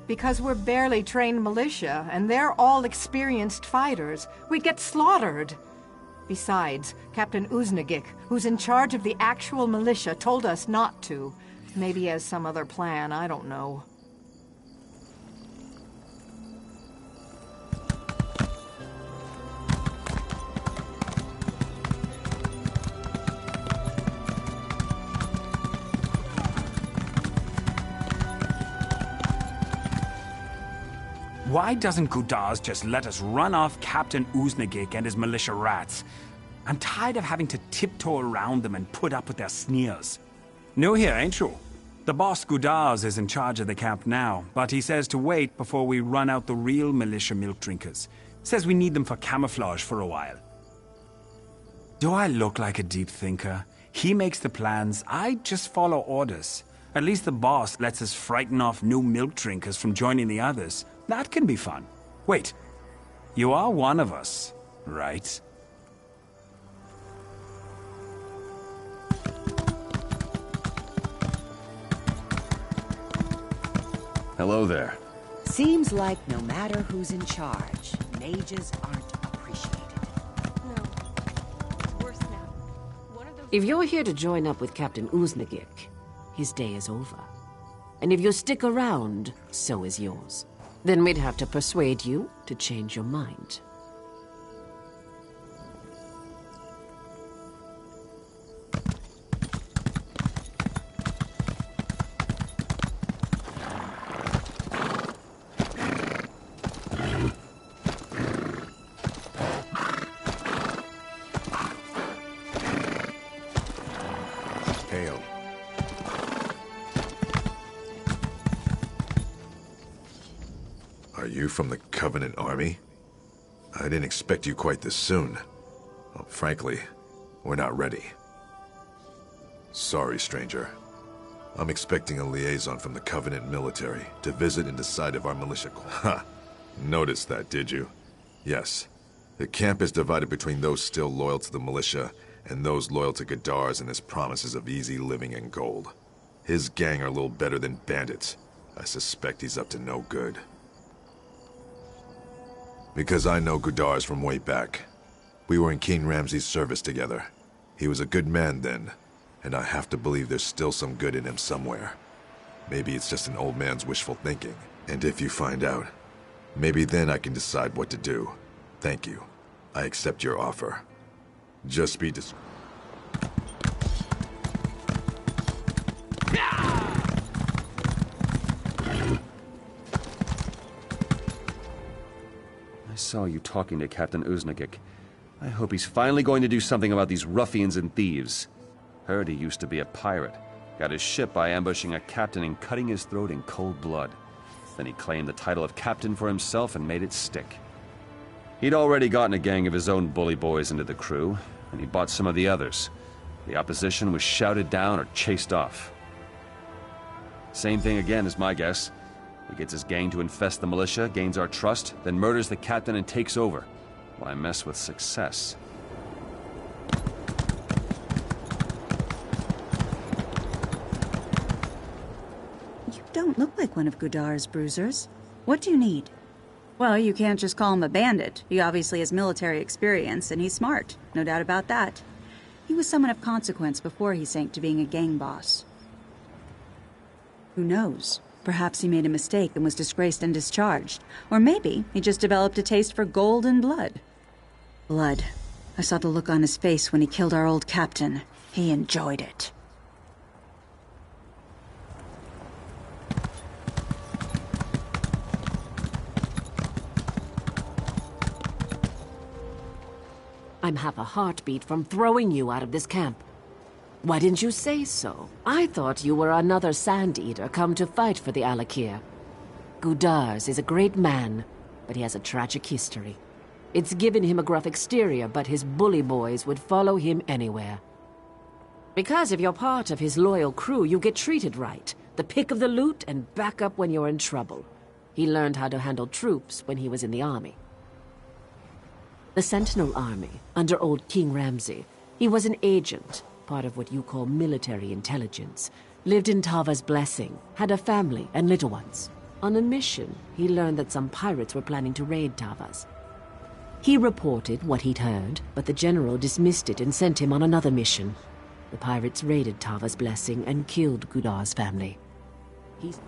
Because we're barely trained militia, and they're all experienced fighters, we'd get slaughtered. Besides, Captain Uznagik, who's in charge of the actual militia, told us not to. Maybe he has some other plan, I don't know. Why doesn't Gudars just let us run off Captain Uznagik and his militia rats? I'm tired of having to tiptoe around them and put up with their sneers. New here, ain't you? The boss Gudars is in charge of the camp now, but he says to wait before we run out the real militia milk drinkers. Says we need them for camouflage for a while. Do I look like a deep thinker? He makes the plans, I just follow orders. At least the boss lets us frighten off new milk drinkers from joining the others. That can be fun. Wait, you are one of us, right? Hello there. Seems like no matter who's in charge, mages aren't appreciated. No. It's worse now. If you're here to join up with Captain Uznagik, his day is over. And if you stick around, so is yours. Then we'd have to persuade you to change your mind. Are you from the Covenant Army? I didn't expect you quite this soon. Well, frankly, we're not ready. Sorry, stranger. I'm expecting a liaison from the Covenant military to visit and decide if our militia... Ha! Noticed that, did you? Yes. The camp is divided between those still loyal to the militia and those loyal to Gudars and his promises of easy living and gold. His gang are a little better than bandits. I suspect he's up to no good. Because I know Gudars from way back. We were in King Ramses' service together. He was a good man then, and I have to believe there's still some good in him somewhere. Maybe it's just an old man's wishful thinking. And if you find out, maybe then I can decide what to do. Thank you. I accept your offer. Just be I saw you talking to Captain Uznagik. I hope he's finally going to do something about these ruffians and thieves. Heard he used to be a pirate. Got his ship by ambushing a captain and cutting his throat in cold blood. Then he claimed the title of captain for himself and made it stick. He'd already gotten a gang of his own bully boys into the crew, and he bought some of the others. The opposition was shouted down or chased off. Same thing again is my guess. He gets his gang to infest the militia, gains our trust, then murders the captain and takes over. Why mess with success? You don't look like one of Gudar's bruisers. What do you need? Well, you can't just call him a bandit. He obviously has military experience, and he's smart. No doubt about that. He was someone of consequence before he sank to being a gang boss. Who knows? Perhaps he made a mistake and was disgraced and discharged. Or maybe he just developed a taste for gold and blood. Blood. I saw the look on his face when he killed our old captain. He enjoyed it. I'm half a heartbeat from throwing you out of this camp. Why didn't you say so? I thought you were another Sand Eater come to fight for the Alakir. Gudars is a great man, but he has a tragic history. It's given him a gruff exterior, but his bully boys would follow him anywhere. Because if you're part of his loyal crew, you get treated right. The pick of the loot and back up when you're in trouble. He learned how to handle troops when he was in the army. The Sentinel Army, under old King Ramsay. He was an agent, part of what you call military intelligence. Lived in Tava's Blessing, had a family and little ones. On a mission, he learned that some pirates were planning to raid Tava's. He reported what he'd heard, but the general dismissed it and sent him on another mission. The pirates raided Tava's Blessing and killed Gudar's family. He's...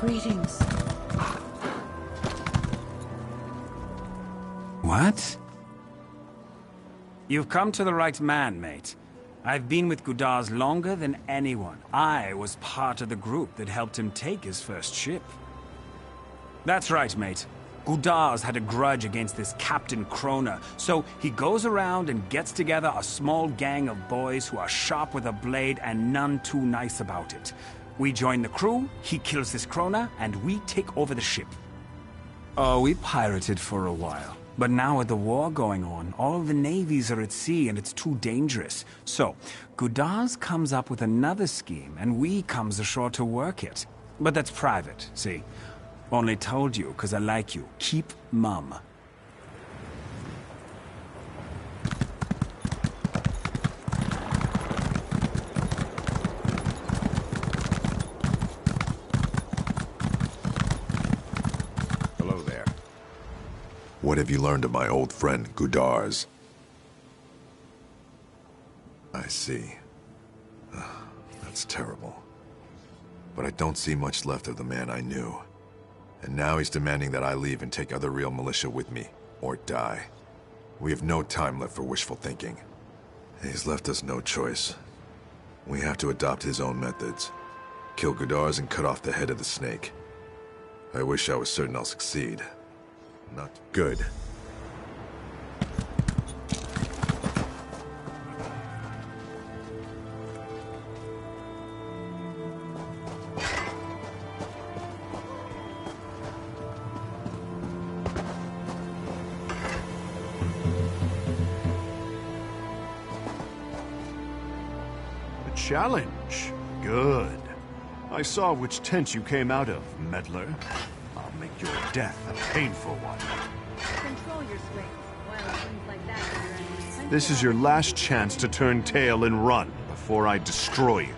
Greetings. What? You've come to the right man, mate. I've been with Gudars longer than anyone. I was part of the group that helped him take his first ship. That's right, mate. Gudars had a grudge against this Captain Krona, so he goes around and gets together a small gang of boys who are sharp with a blade and none too nice about it. We join the crew, he kills this Krona, and we take over the ship. Oh, we pirated for a while. But now with the war going on, all the navies are at sea and it's too dangerous. So, Gudars comes up with another scheme and we comes ashore to work it. But that's private, see? Only told you because I like you. Keep mum. What have you learned of my old friend, Gudars? I see. That's terrible. But I don't see much left of the man I knew. And now he's demanding that I leave and take other real militia with me, or die. We have no time left for wishful thinking. He's left us no choice. We have to adopt his own methods. Kill Gudars and cut off the head of the snake. I wish I was certain I'll succeed. Not good. A challenge. Good. I saw which tent you came out of, meddler. I'll make your death a painful one. Control your swings. Well, things like that are your enemies. This is your last chance to turn tail and run before I destroy you.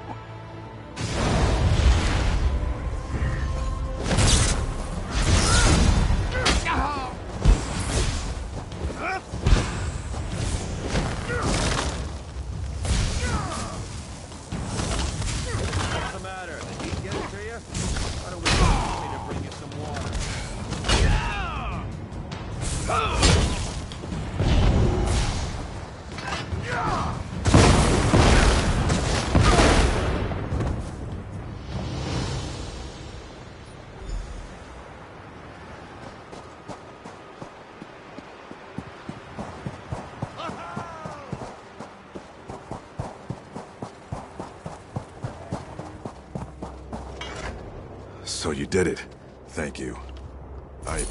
What's the matter? The heat get it to you? Why don't we get me to bring you some water? So you did it. Thank you. I...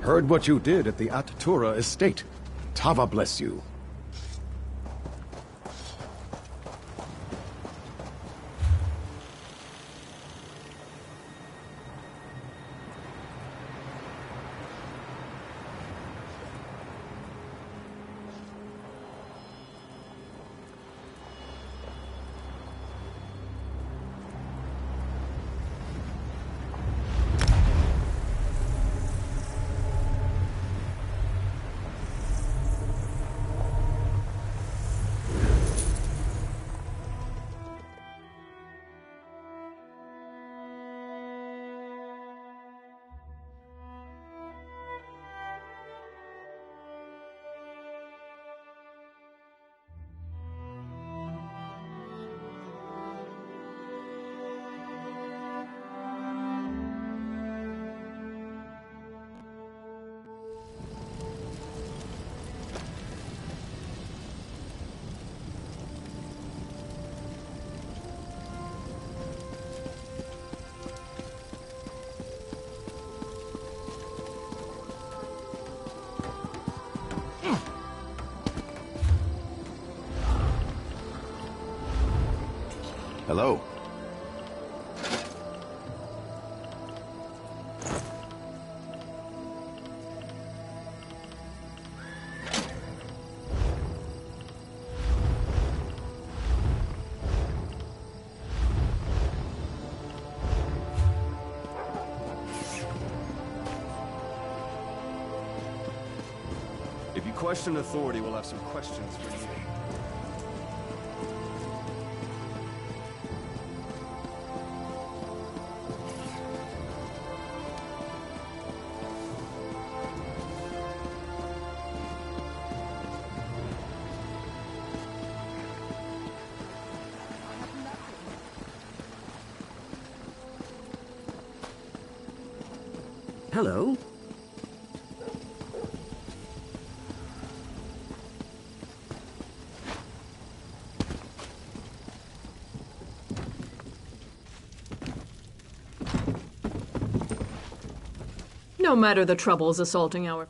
Heard what you did at the At-Tura estate. Tava bless you. Hello. If you question authority, we'll have some questions for you. Hello. No matter the troubles assaulting our...